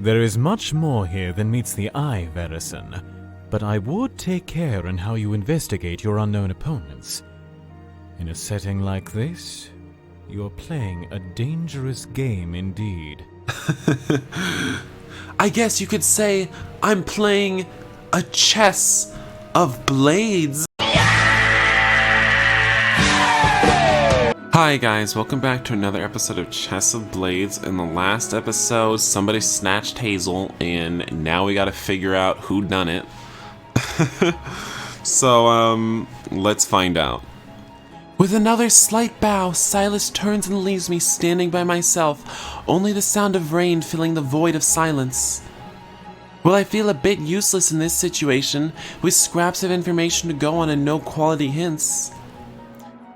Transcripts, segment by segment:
There is much more here than meets the eye, Verison, but I would take care in how you investigate your unknown opponents. In a setting like this, you're playing a dangerous game indeed. I guess you could say I'm playing a chess of blades. Hi guys, welcome back to another episode of Chess of Blades. In the last episode, somebody snatched Hazel, and now we gotta figure out who done it. So, let's find out. With another slight bow, Silas turns and leaves me standing by myself, only the sound of rain filling the void of silence. Well, I feel a bit useless in this situation, with scraps of information to go on and no quality hints.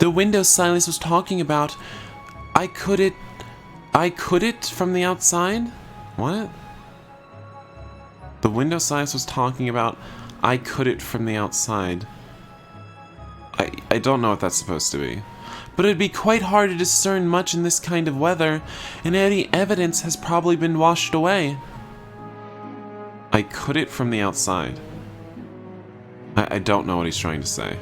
The window Silas was talking about, I could it from the outside? What? The window Silas was talking about, I could it from the outside. I don't know what that's supposed to be. But it'd be quite hard to discern much in this kind of weather, and any evidence has probably been washed away. I could it from the outside. I don't know what he's trying to say.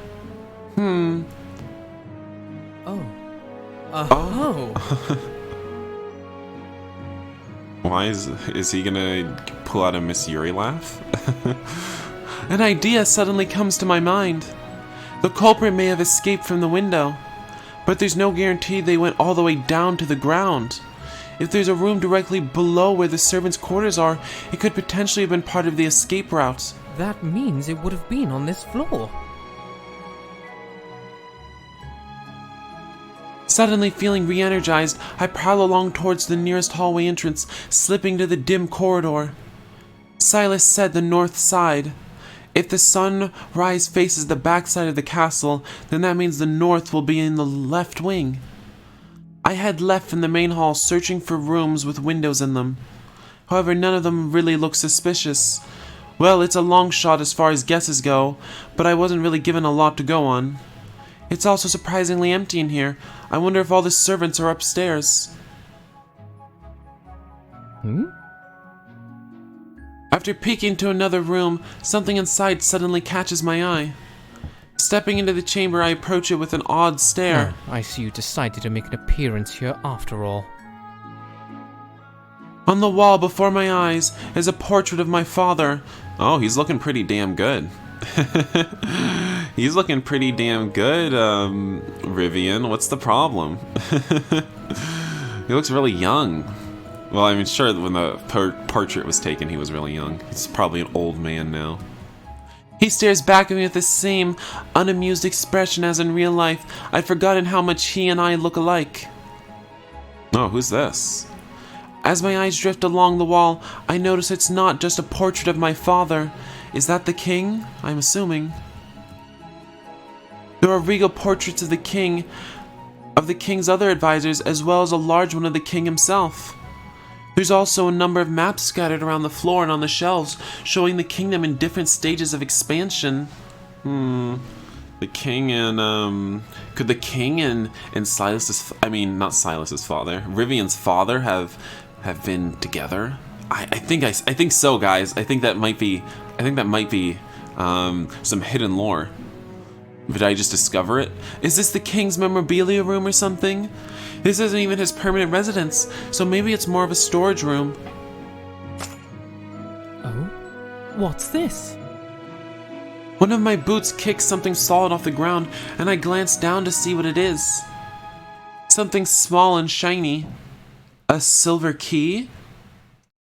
Why is he gonna pull out a Miss Yuri laugh? An idea suddenly comes to my mind. The culprit may have escaped from the window, but there's no guarantee they went all the way down to the ground. If there's a room directly below where the servants' quarters are, it could potentially have been part of the escape route. That means it would have been on this floor. Suddenly feeling re-energized, I prowl along towards the nearest hallway entrance, slipping to the dim corridor. Silas said the north side. If the sunrise faces the backside of the castle, then that means the north will be in the left wing. I head left from the main hall, searching for rooms with windows in them. However, none of them really look suspicious. Well, it's a long shot as far as guesses go, but I wasn't really given a lot to go on. It's also surprisingly empty in here. I wonder if all the servants are upstairs. After peeking to another room, something inside suddenly catches my eye. Stepping into the chamber, I approach it with an odd stare. I see you decided to make an appearance here after all. On the wall before my eyes is a portrait of my father. Oh, he's looking pretty damn good. He's looking pretty damn good, Rivian. What's the problem? He looks really young. Well, I mean, sure, when the portrait was taken, he was really young. He's probably an old man now. He stares back at me with the same unamused expression as in real life. I'd forgotten how much he and I look alike. Oh, who's this? As my eyes drift along the wall, I notice it's not just a portrait of my father. Is that the king? I'm assuming. There are regal portraits of the king's other advisors, as well as a large one of the king himself. There's also a number of maps scattered around the floor and on the shelves, showing the kingdom in different stages of expansion. The king and, could the king and Silas's, not Silas's father, Rivian's father have been together? I think so, guys. I think that might be some hidden lore. Did I just discover it? Is this the king's memorabilia room or something? This isn't even his permanent residence, so maybe it's more of a storage room. Oh? What's this? One of my boots kicks something solid off the ground, and I glance down to see what it is. Something small and shiny. A silver key?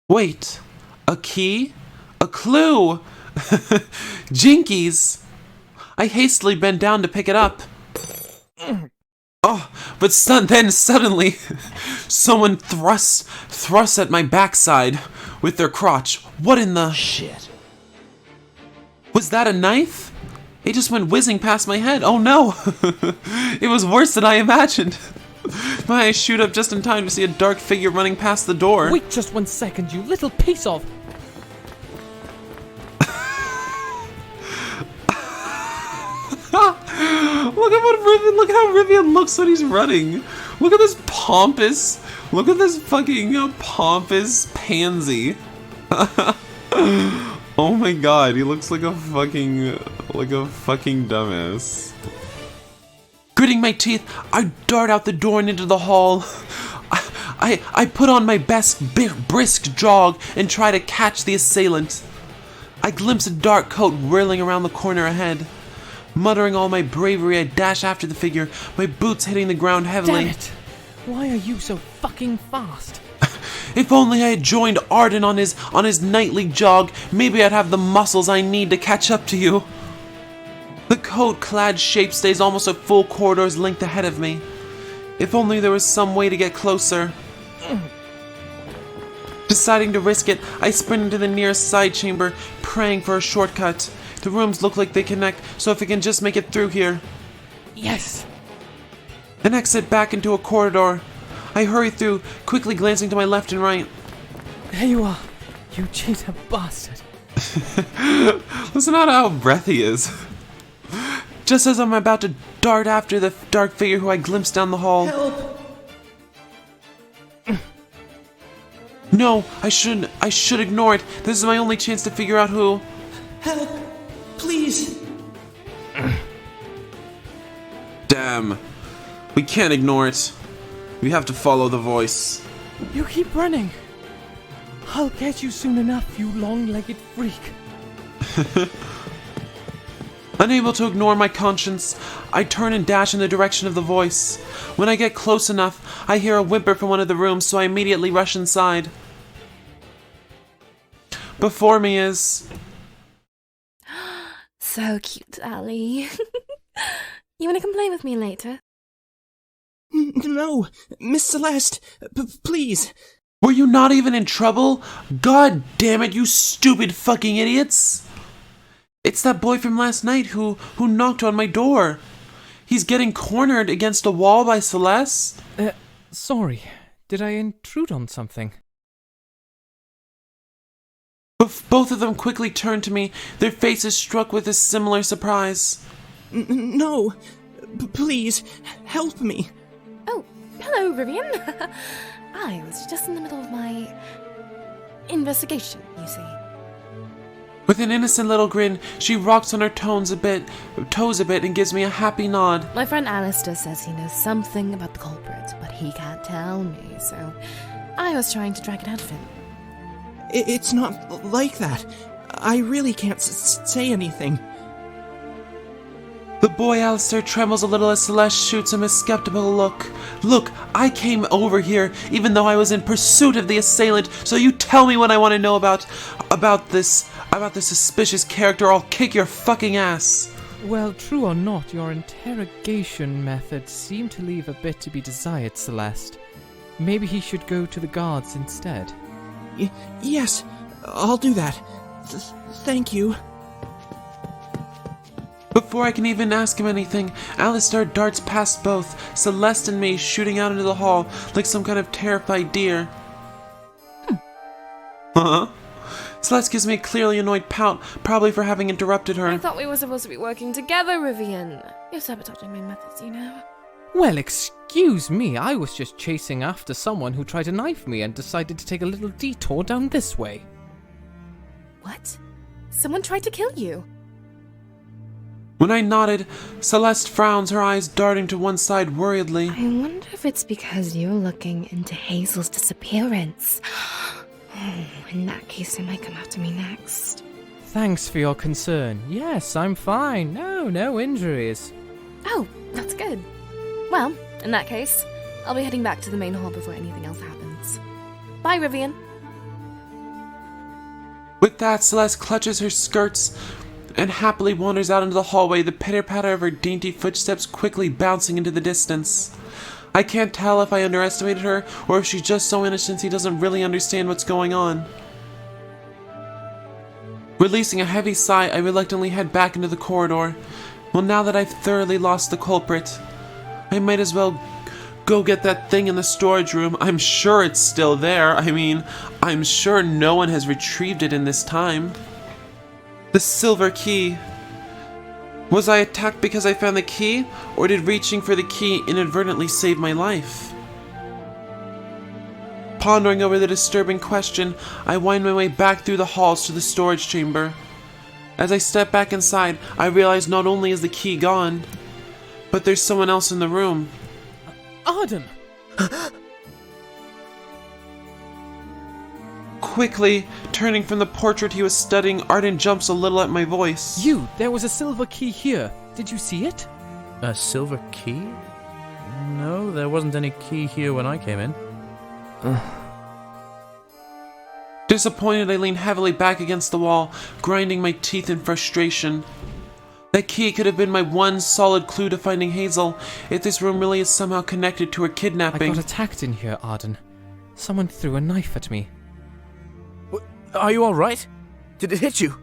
Wait, a key? A clue! Jinkies! I hastily bend down to pick it up. Oh, but then suddenly, someone thrusts at my backside with their crotch. What in the shit? Was that a knife? It just went whizzing past my head. Oh no! It was worse than I imagined. My eyes shoot up just in time to see a dark figure running past the door. Wait just 1 second, you little piece of... Look how Rivian looks when he's running. Look at this pompous pansy. Oh my god, he looks like a fucking dumbass. Gritting my teeth, I dart out the door and into the hall. I put on my best brisk jog and try to catch the assailant. I glimpse a dark coat whirling around the corner ahead. Muttering all my bravery, I dash after the figure, my boots hitting the ground heavily. Damn it! Why are you so fucking fast? If only I had joined Arden on his nightly jog, maybe I'd have the muscles I need to catch up to you. The coat-clad shape stays almost a full corridor's length ahead of me. If only there was some way to get closer. Deciding to risk it, I sprint into the nearest side chamber, praying for a shortcut. The rooms look like they connect, so if I can just make it through here. Yes! An exit back into a corridor. I hurry through, quickly glancing to my left and right. There you are, you cheater bastard. Listen to how breathy he is. Just as I'm about to dart after the dark figure who I glimpsed down the hall. Help! No, I should ignore it. This is my only chance to figure out who. Help! Please! Damn. We can't ignore it. We have to follow the voice. You keep running. I'll get you soon enough, you long-legged freak. Unable to ignore my conscience, I turn and dash in the direction of the voice. When I get close enough, I hear a whimper from one of the rooms, so I immediately rush inside. Before me is... So cute, Ali. You wanna come play with me later? No! Miss Celeste! Please! Were you not even in trouble? God damn it, you stupid fucking idiots! It's that boy from last night who knocked on my door. He's getting cornered against a wall by Celeste. Sorry. Did I intrude on something? Both of them quickly turn to me, their faces struck with a similar surprise. No! Please, help me! Oh, hello, Vivian. I was just in the middle of my investigation, you see. With an innocent little grin, she rocks on her toes a bit and gives me a happy nod. My friend Alistair says he knows something about the culprit, but he can't tell me, so I was trying to drag it out of him. It's not like that. I really can't say anything. The boy Alistair trembles a little as Celeste shoots him a skeptical look. Look, I came over here even though I was in pursuit of the assailant, so you tell me what I want to know about this suspicious character, or I'll kick your fucking ass. Well, true or not, your interrogation methods seem to leave a bit to be desired, Celeste. Maybe he should go to the guards instead. Yes, I'll do that. Thank you. Before I can even ask him anything, Alistair darts past both, Celeste and me, shooting out into the hall like some kind of terrified deer. Huh? Celeste gives me a clearly annoyed pout, probably for having interrupted her. I thought we were supposed to be working together, Vivian. You're sabotaging my methods, you know. Well, excuse me, I was just chasing after someone who tried to knife me and decided to take a little detour down this way. What? Someone tried to kill you? When I nodded, Celeste frowns, her eyes darting to one side worriedly. I wonder if it's because you're looking into Hazel's disappearance. In that case, it might come after me next. Thanks for your concern. Yes, I'm fine. No injuries. Oh, that's good. Well, in that case, I'll be heading back to the main hall before anything else happens. Bye, Vivian. With that, Celeste clutches her skirts and happily wanders out into the hallway, the pitter-patter of her dainty footsteps quickly bouncing into the distance. I can't tell if I underestimated her, or if she's just so innocent he doesn't really understand what's going on. Releasing a heavy sigh, I reluctantly head back into the corridor. Well, now that I've thoroughly lost the culprit, I might as well go get that thing in the storage room. I'm sure it's still there. I mean, I'm sure no one has retrieved it in this time. The silver key. Was I attacked because I found the key, or did reaching for the key inadvertently save my life? Pondering over the disturbing question, I wind my way back through the halls to the storage chamber. As I step back inside, I realize not only is the key gone, but there's someone else in the room. Arden! Quickly, turning from the portrait he was studying, Arden jumps a little at my voice. There was a silver key here. Did you see it? A silver key? No, there wasn't any key here when I came in. Disappointed, I lean heavily back against the wall, grinding my teeth in frustration. That key could have been my one solid clue to finding Hazel, if this room really is somehow connected to her kidnapping. I got attacked in here, Arden. Someone threw a knife at me. Are you alright? Did it hit you?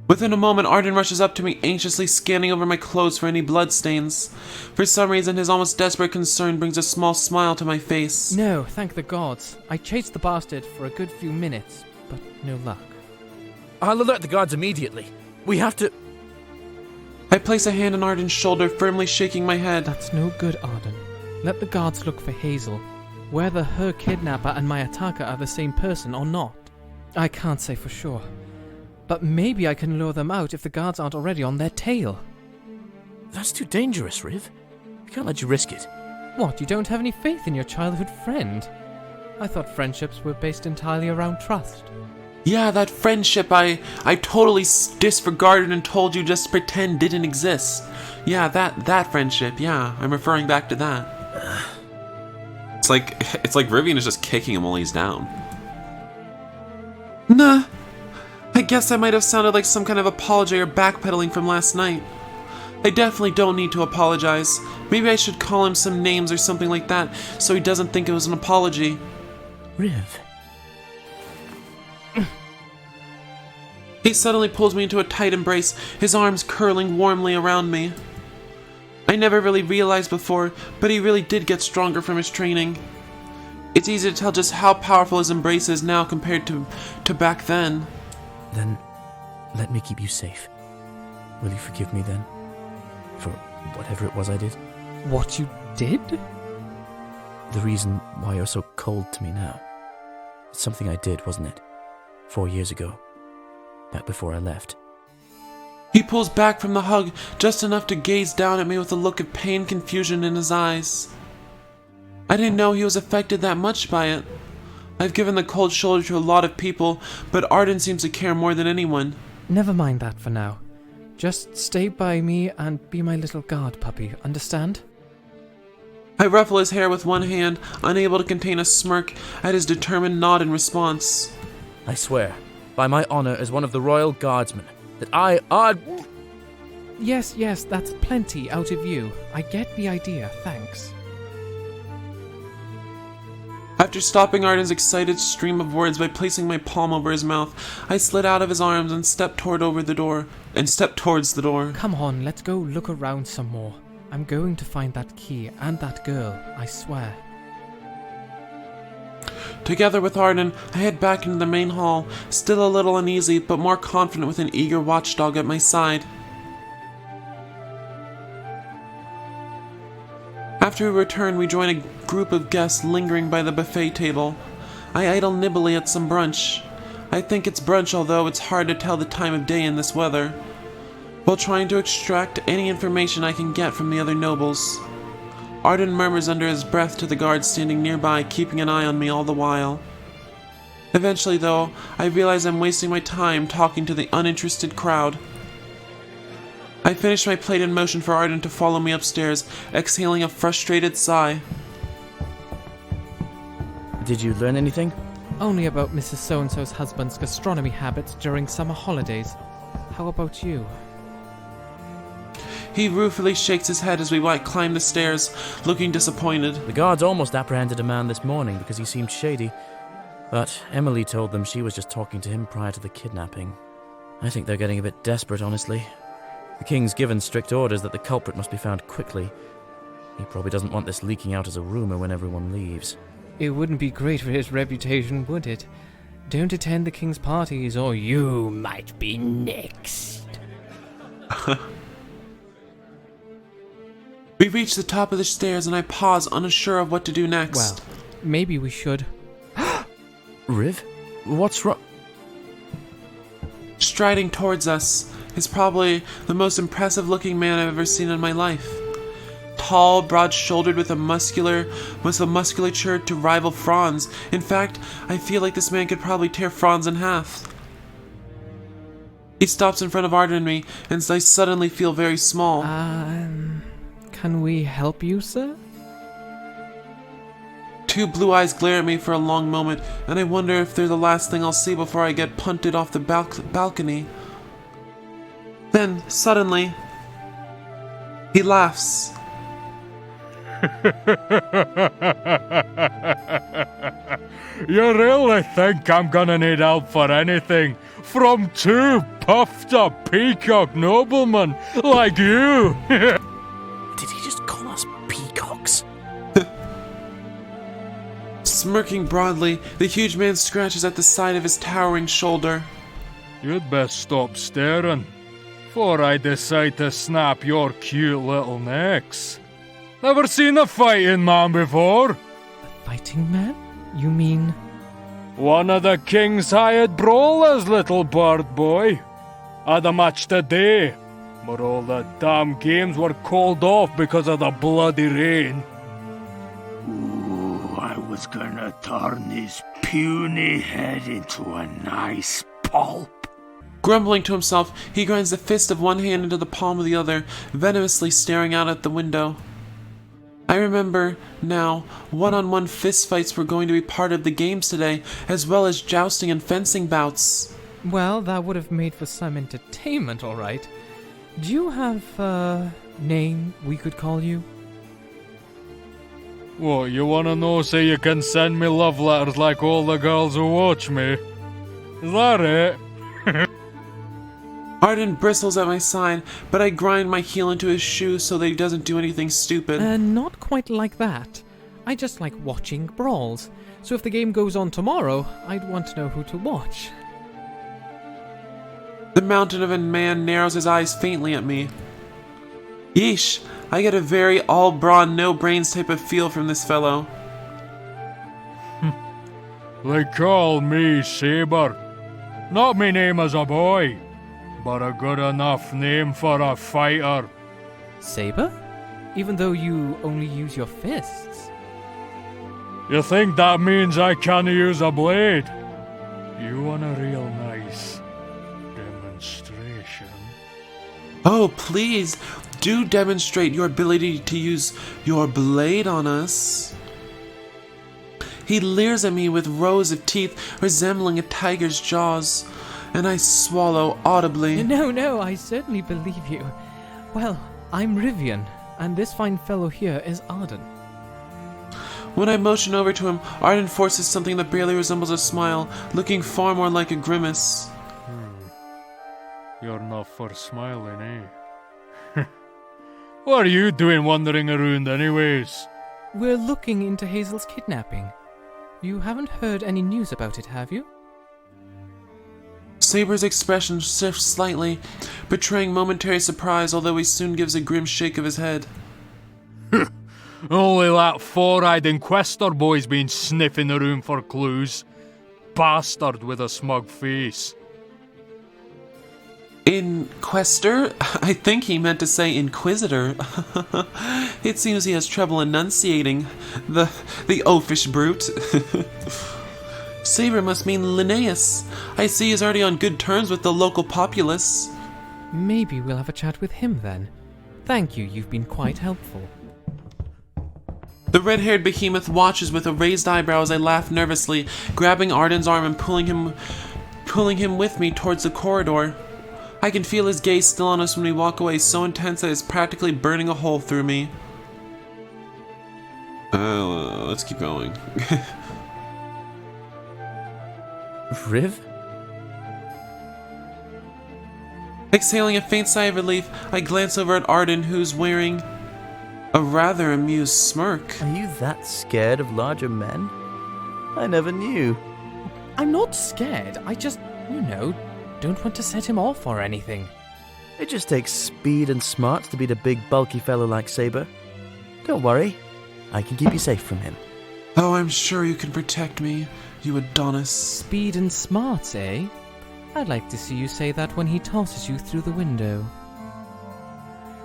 Within a moment, Arden rushes up to me, anxiously scanning over my clothes for any bloodstains. For some reason, his almost desperate concern brings a small smile to my face. No, thank the gods. I chased the bastard for a good few minutes, but no luck. I'll alert the guards immediately. We have to... I place a hand on Arden's shoulder, firmly shaking my head. That's no good, Arden. Let the guards look for Hazel. Whether her kidnapper and my attacker are the same person or not, I can't say for sure. But maybe I can lure them out if the guards aren't already on their tail. That's too dangerous, Riv. I can't let you risk it. What, you don't have any faith in your childhood friend? I thought friendships were based entirely around trust. Yeah, that friendship I totally disregarded and told you just pretend didn't exist. Yeah, that friendship, yeah, I'm referring back to that. It's like Rivian is just kicking him while he's down. Nah. I guess I might have sounded like some kind of apology or backpedaling from last night. I definitely don't need to apologize. Maybe I should call him some names or something like that so he doesn't think it was an apology. Riv. He suddenly pulls me into a tight embrace, his arms curling warmly around me. I never really realized before, but he really did get stronger from his training. It's easy to tell just how powerful his embrace is now compared to back then. Then, let me keep you safe. Will you forgive me then? For whatever it was I did? What you did? The reason why you're so cold to me now. It's something I did, wasn't it? 4 years ago. Back before I left. He pulls back from the hug, just enough to gaze down at me with a look of pain and confusion in his eyes. I didn't know he was affected that much by it. I've given the cold shoulder to a lot of people, but Arden seems to care more than anyone. Never mind that for now. Just stay by me and be my little guard puppy, understand? I ruffle his hair with one hand, unable to contain a smirk at his determined nod in response. I swear, by my honor as one of the royal guardsmen, that I... Yes, that's plenty out of you. I get the idea, thanks. After stopping Arden's excited stream of words by placing my palm over his mouth, I slid out of his arms and stepped towards the door. Come on, let's go look around some more. I'm going to find that key and that girl, I swear. Together with Arden, I head back into the main hall, still a little uneasy, but more confident with an eager watchdog at my side. After we return, we join a group of guests lingering by the buffet table. I idle nibbly at some brunch. I think it's brunch, although it's hard to tell the time of day in this weather, while trying to extract any information I can get from the other nobles. Arden murmurs under his breath to the guards standing nearby, keeping an eye on me all the while. Eventually, though, I realize I'm wasting my time talking to the uninterested crowd. I finish my plate and motion for Arden to follow me upstairs, exhaling a frustrated sigh. Did you learn anything? Only about Mrs. So-and-so's husband's gastronomy habits during summer holidays. How about you? He ruefully shakes his head as we climb the stairs, looking disappointed. The guards almost apprehended a man this morning because he seemed shady, but Emily told them she was just talking to him prior to the kidnapping. I think they're getting a bit desperate, honestly. The king's given strict orders that the culprit must be found quickly. He probably doesn't want this leaking out as a rumor when everyone leaves. It wouldn't be great for his reputation, would it? Don't attend the king's parties or you might be next. We We reach the top of the stairs and I pause, unsure of what to do next. Well, maybe we should. Riv? What's wrong? Striding towards us is probably the most impressive looking man I've ever seen in my life. Tall, broad-shouldered with a musculature to rival Franz. In fact, I feel like this man could probably tear Franz in half. He stops in front of Arden and me, and I suddenly feel very small. Can we help you, sir? Two blue eyes glare at me for a long moment, and I wonder if they're the last thing I'll see before I get punted off the balcony. Then, suddenly, he laughs. You really think I'm gonna need help for anything from two puffed up peacock noblemen like you? Did he just call us peacocks? Smirking broadly, the huge man scratches at the side of his towering shoulder. You'd best stop staring, before I decide to snap your cute little necks. Never seen a fighting man before? A fighting man? You mean... One of the king's hired brawlers, little bird boy. Had a match today, but all the damn games were called off because of the bloody rain. Ooh, I was gonna turn his puny head into a nice pulp. Grumbling to himself, he grinds the fist of one hand into the palm of the other, venomously staring out at the window. I remember now, one-on-one fistfights were going to be part of the games today, as well as jousting and fencing bouts. Well, that would have made for some entertainment, all right. Do you have a name we could call you? What, you wanna know so you can send me love letters like all the girls who watch me? Is that it? Arden bristles at my side, but I grind my heel into his shoe so that he doesn't do anything stupid. Not quite like that. I just like watching brawls. So if the game goes on tomorrow, I'd want to know who to watch. The mountain of a man narrows his eyes faintly at me. Yeesh, I get a very all-brawn, no-brains type of feel from this fellow. They call me Sabre. Not me name as a boy, but a good enough name for a fighter. Sabre? Even though you only use your fists? You think that means I can't use a blade? You want a real nice demonstration? Oh, please, do demonstrate your ability to use your blade on us. He leers at me with rows of teeth resembling a tiger's jaws, and I swallow audibly. No, I certainly believe you. Well, I'm Rivian, and this fine fellow here is Arden. When I motion over to him, Arden forces something that barely resembles a smile, looking far more like a grimace. You're not for smiling, eh? What are you doing wandering around anyways? We're looking into Hazel's kidnapping. You haven't heard any news about it, have you? Sabre's expression shifts slightly, betraying momentary surprise, although he soon gives a grim shake of his head. Only that four-eyed inquester boy's been sniffing around for clues. Bastard with a smug face. Inquester? I think he meant to say inquisitor. It seems he has trouble enunciating. The oafish brute. Sabre must mean Linnaeus. I see he's already on good terms with the local populace. Maybe we'll have a chat with him then. Thank you, you've been quite helpful. The red-haired behemoth watches with a raised eyebrow as I laugh nervously, grabbing Arden's arm and pulling him with me towards the corridor. I can feel his gaze still on us when we walk away, so intense that it's practically burning a hole through me. Let's keep going. Riv? Exhaling a faint sigh of relief, I glance over at Arden, who's wearing a rather amused smirk. Are you that scared of larger men? I never knew. I'm not scared, I just, don't want to set him off or anything. It just takes speed and smarts to beat a big bulky fellow like Sabre. Don't worry. I can keep you safe from him. Oh, I'm sure you can protect me, you Adonis. Speed and smarts, eh? I'd like to see you say that when he tosses you through the window.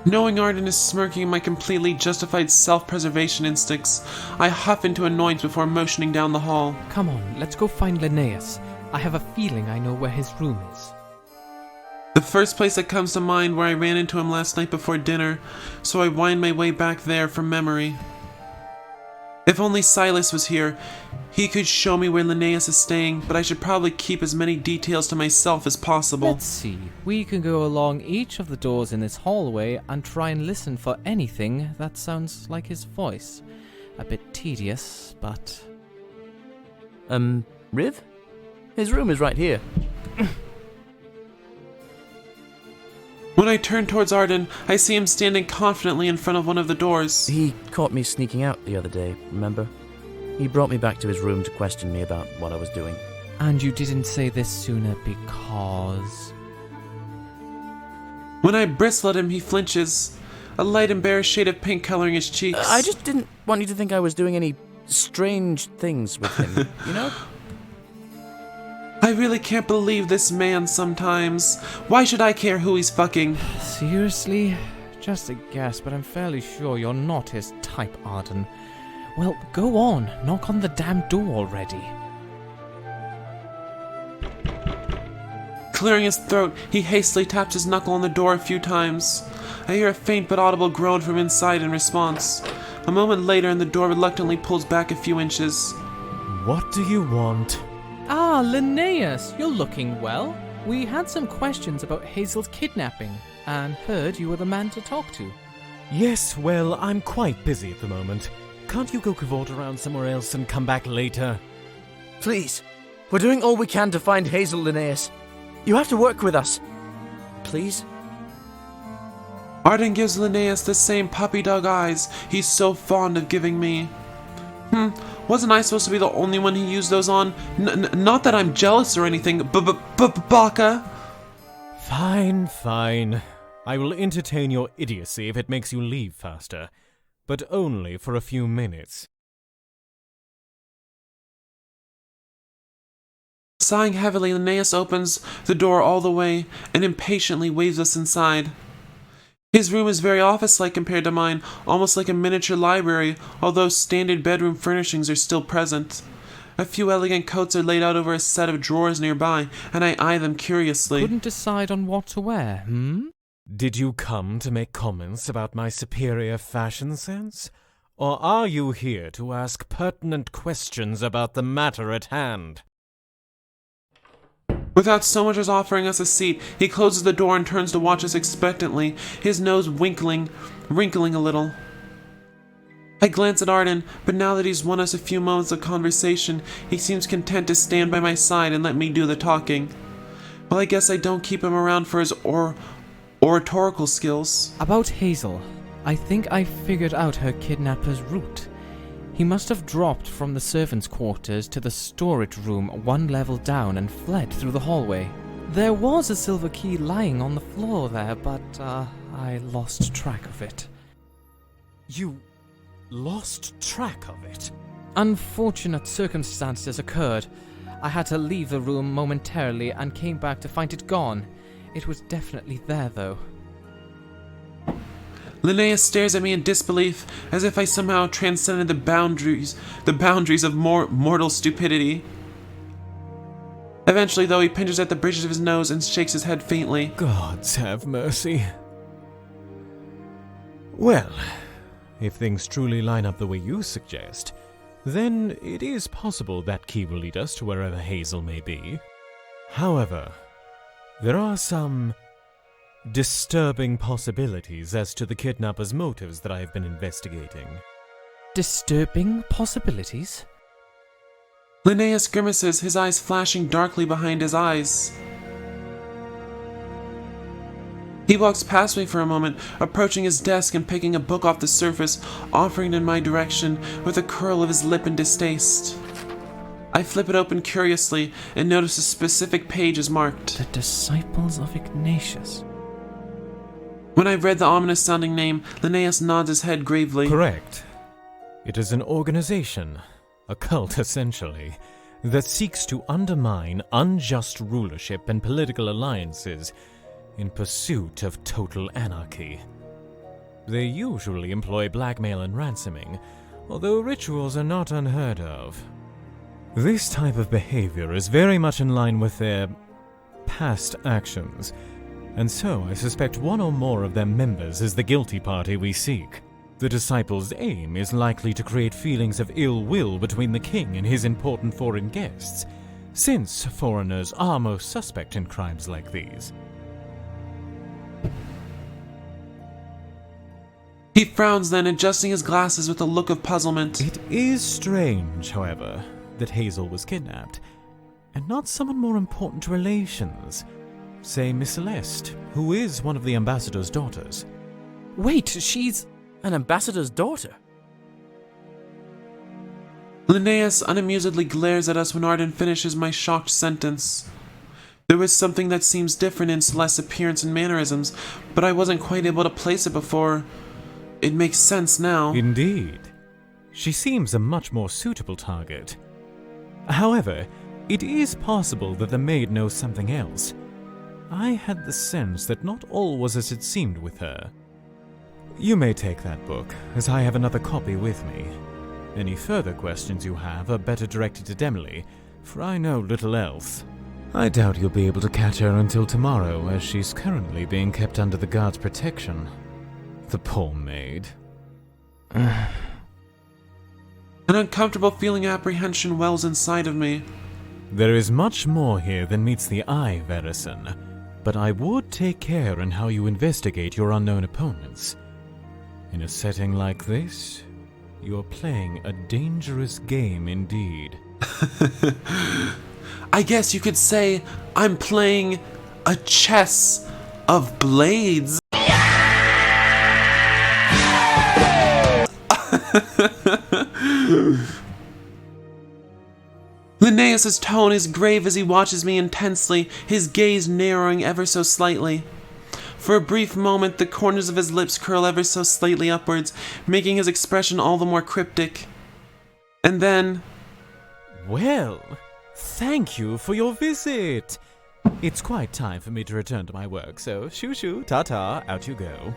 Knowing Arden is smirking my completely justified self-preservation instincts, I huff into annoyance before motioning down the hall. Come on, let's go find Linnaeus. I have a feeling I know where his room is. The first place that comes to mind where I ran into him last night before dinner, so I wind my way back there from memory. If only Silas was here, he could show me where Linnaeus is staying, but I should probably keep as many details to myself as possible. Let's see. We can go along each of the doors in this hallway and try and listen for anything that sounds like his voice. A bit tedious, but... Riv? His room is right here. When I turn towards Arden, I see him standing confidently in front of one of the doors. He caught me sneaking out the other day, remember? He brought me back to his room to question me about what I was doing. And you didn't say this sooner because... When I bristle at him, he flinches, a light embarrassed shade of pink coloring his cheeks. I just didn't want you to think I was doing any strange things with him, you know? I really can't believe this man sometimes. Why should I care who he's fucking? Seriously? Just a guess, but I'm fairly sure you're not his type, Arden. Well, go on. Knock on the damn door already. Clearing his throat, he hastily taps his knuckle on the door a few times. I hear a faint but audible groan from inside in response. A moment later, and the door reluctantly pulls back a few inches. What do you want? Ah, Linnaeus, you're looking well. We had some questions about Hazel's kidnapping, and heard you were the man to talk to. Yes, well, I'm quite busy at the moment. Can't you go cavort around somewhere else and come back later? Please, we're doing all we can to find Hazel, Linnaeus. You have to work with us. Please? Arden gives Linnaeus the same puppy dog eyes he's so fond of giving me. Wasn't I supposed to be the only one he used those on? Not that I'm jealous or anything, Baka. Fine. I will entertain your idiocy if it makes you leave faster, but only for a few minutes. Sighing heavily, Linnaeus opens the door all the way and impatiently waves us inside. His room is very office-like compared to mine, almost like a miniature library, although standard bedroom furnishings are still present. A few elegant coats are laid out over a set of drawers nearby, and I eye them curiously. Couldn't decide on what to wear, Did you come to make comments about my superior fashion sense? Or are you here to ask pertinent questions about the matter at hand? Without so much as offering us a seat, he closes the door and turns to watch us expectantly, his nose wrinkling a little. I glance at Arden, but now that he's won us a few moments of conversation, he seems content to stand by my side and let me do the talking. Well, I guess I don't keep him around for his oratorical skills. About Hazel, I think I figured out her kidnapper's route. He must have dropped from the servants' quarters to the storage room one level down and fled through the hallway. There was a silver key lying on the floor there, but I lost track of it. You lost track of it? Unfortunate circumstances occurred. I had to leave the room momentarily and came back to find it gone. It was definitely there, though. Linnaeus stares at me in disbelief, as if I somehow transcended the boundaries of mortal stupidity. Eventually, though, he pinches at the bridges of his nose and shakes his head faintly. Gods have mercy. Well, if things truly line up the way you suggest, then it is possible that key will lead us to wherever Hazel may be. However, there are some disturbing possibilities as to the kidnapper's motives that I have been investigating. Disturbing possibilities? Linnaeus grimaces, his eyes flashing darkly behind his eyes. He walks past me for a moment, approaching his desk and picking a book off the surface, offering it in my direction with a curl of his lip in distaste. I flip it open curiously and notice a specific page is marked. The Disciples of Ignatius. When I read the ominous-sounding name, Linnaeus nods his head gravely. Correct. It is an organization, a cult essentially, that seeks to undermine unjust rulership and political alliances in pursuit of total anarchy. They usually employ blackmail and ransoming, although rituals are not unheard of. This type of behavior is very much in line with their past actions, and so I suspect one or more of their members is the guilty party we seek. The disciples' aim is likely to create feelings of ill will between the king and his important foreign guests, since foreigners are most suspect in crimes like these. He frowns then, adjusting his glasses with a look of puzzlement. It is strange, however, that Hazel was kidnapped, and not someone more important to relations. Say Miss Celeste, who is one of the ambassador's daughters. Wait, she's... An ambassador's daughter? Linnaeus unamusedly glares at us when Arden finishes my shocked sentence. There was something that seems different in Celeste's appearance and mannerisms, but I wasn't quite able to place it before. It makes sense now. Indeed. She seems a much more suitable target. However, it is possible that the maid knows something else. I had the sense that not all was as it seemed with her. You may take that book, as I have another copy with me. Any further questions you have are better directed to Demily, for I know little else. I doubt you'll be able to catch her until tomorrow, as she's currently being kept under the guard's protection. The poor maid. An uncomfortable feeling of apprehension wells inside of me. There is much more here than meets the eye, Verison, but I would take care in how you investigate your unknown opponents. In a setting like this, you're playing a dangerous game indeed. I guess you could say I'm playing a chess of blades. Linnaeus' tone is grave as he watches me intensely, his gaze narrowing ever so slightly. For a brief moment, the corners of his lips curl ever so slightly upwards, making his expression all the more cryptic. And then... Well, thank you for your visit. It's quite time for me to return to my work, so shoo-shoo, ta-ta, out you go.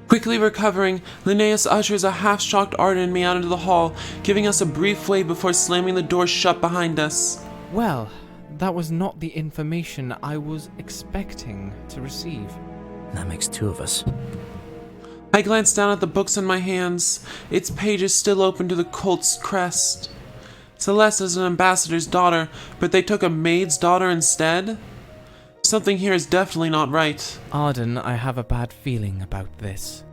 Quickly recovering, Linnaeus ushers a half-shocked Arden and me out into the hall, giving us a brief wait before slamming the door shut behind us. Well, that was not the information I was expecting to receive. That makes two of us. I glance down at the books in my hands, its pages still open to the cult's crest. Celeste is an ambassador's daughter, but they took a maid's daughter instead? Something here is definitely not right. Arden, I have a bad feeling about this.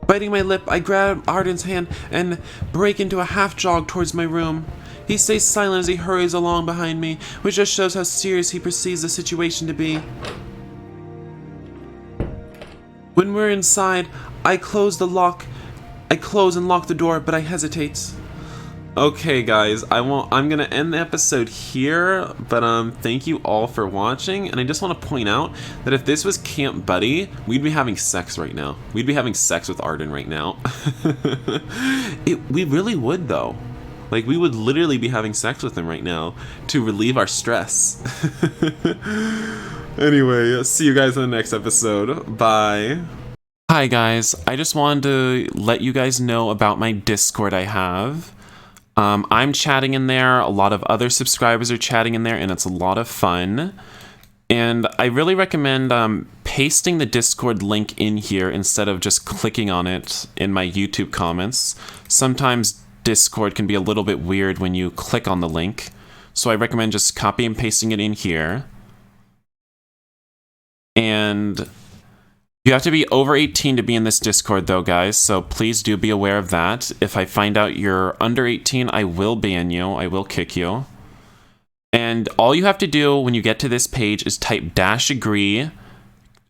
Biting my lip, I grab Arden's hand and break into a half-jog towards my room. He stays silent as he hurries along behind me, which just shows how serious he perceives the situation to be. When we're inside, I close and lock the door, but I hesitate. Okay guys, I'm gonna end the episode here, but thank you all for watching, and I just want to point out that if this was Camp Buddy, we'd be having sex right now. We'd be having sex with Arden right now. We really would though. Like, we would literally be having sex with him right now to relieve our stress. Anyway, see you guys in the next episode. Bye. Hi guys, I just wanted to let you guys know about my Discord I have. I'm chatting in there, a lot of other subscribers are chatting in there, and it's a lot of fun. And I really recommend pasting the Discord link in here instead of just clicking on it in my YouTube comments. Sometimes Discord can be a little bit weird when you click on the link, so I recommend just copy and pasting it in here. And you have to be over 18 to be in this Discord though, guys, so please do be aware of that. If I find out you're under 18, I will ban you, I will kick you. And all you have to do when you get to this page is type -agree.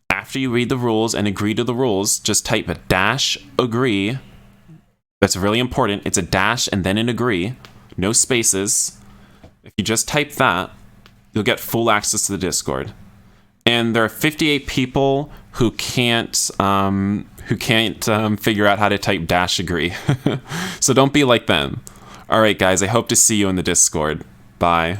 After you read the rules and agree to the rules, just type a -agree. That's really important. It's a dash and then an agree. No spaces. If you just type that, you'll get full access to the Discord. And there are 58 people who can't figure out how to type dash agree. So don't be like them. All right, guys, I hope to see you in the Discord. Bye.